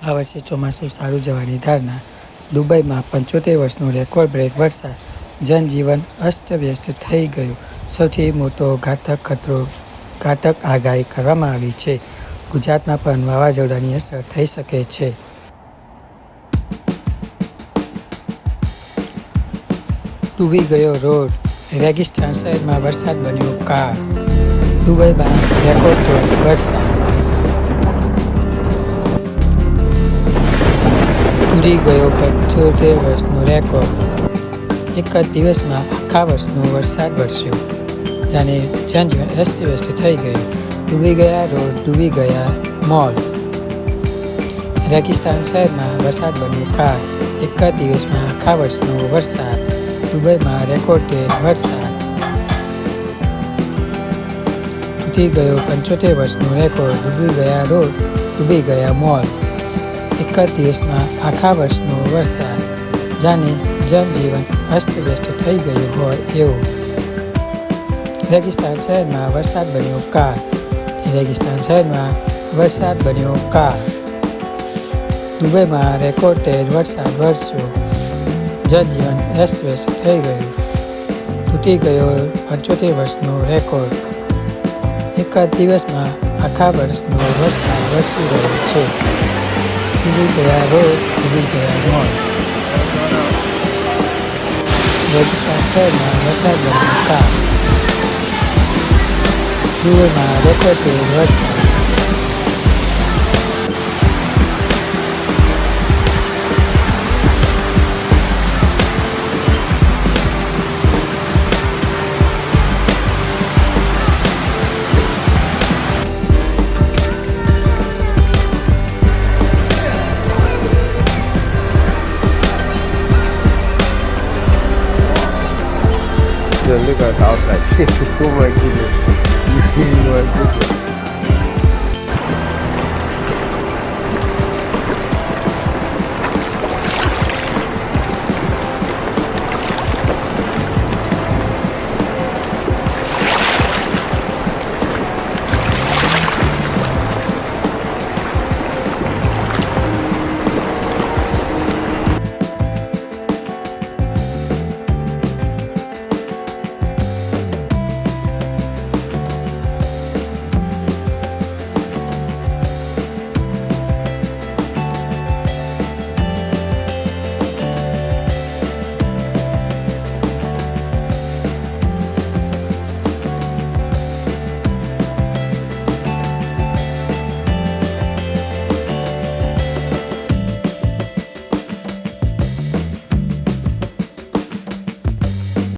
આ વર્ષે ચોમાસું સારું જવાની ધારણા. દુબઈમાં 75 વર્ષનો રેકોર્ડ બ્રેક વરસાદ. જનજીવન અસ્તવ્યસ્ત થઈ ગયું. સૌથી મોટો ઘાતક આગાહી કરવામાં આવી છે. ગુજરાતમાં પણ વાવાઝોડાની અસર થઈ શકે છે. ડૂબી ગયો રોડ. રેગિસ્તાન શહેરમાં વરસાદ બન્યો કાળ. દુબઈમાં રેકોર્ડ તોડ વરસાદ. તૂટી ગયો 75 વર્ષનો રેકોર્ડ. એક જ દિવસમાં આખા વર્ષનો વરસાદ વરસ્યો. જાણે જનજીવન અસ્તવ્યસ્ત થઈ ગયું. ડૂબી ગયા રોડ, ડૂબી ગયા મોલ. રેગિસ્તાન શહેરમાં વરસાદ બન્યો કાળ. એક જ દિવસમાં આખા વર્ષનો વરસાદ. દુબઈમાં રેકોર્ડેડ વરસાદ. તૂટી ગયો 75 વર્ષનો રેકોર્ડ. ડૂબી ગયા રોડ, ડૂબી ગયા મોલ. એક જ દિવસમાં આખા વર્ષનો વરસાદ. જાણે જનજીવન અસ્તવ્યસ્ત થઈ ગયું હોય એવું. રેગિસ્તાન શહેરમાં વરસાદ બન્યો કાળ. રેગિસ્તાન શહેરમાં વરસાદ બન્યો કાળ. દુબઈમાં રેકોર્ડેડ વરસાદ વરસ્યો. જનજીવન અસ્તવ્યસ્ત થઈ ગયું. તૂટી ગયો 75 વર્ષનો રેકોર્ડ. એક જ દિવસમાં આખા વર્ષનો વરસાદ વરસી રહ્યો છે. ડૂબી ગયા રોડ, ડૂબી ગયા મોલ. રેગિસ્તાન શહેરમાં વરસાદ બન્યો કાળ. દુબઈમાં રેકોર્ડેડ વરસાદ. Look at the outside. Oh my goodness. Oh my goodness.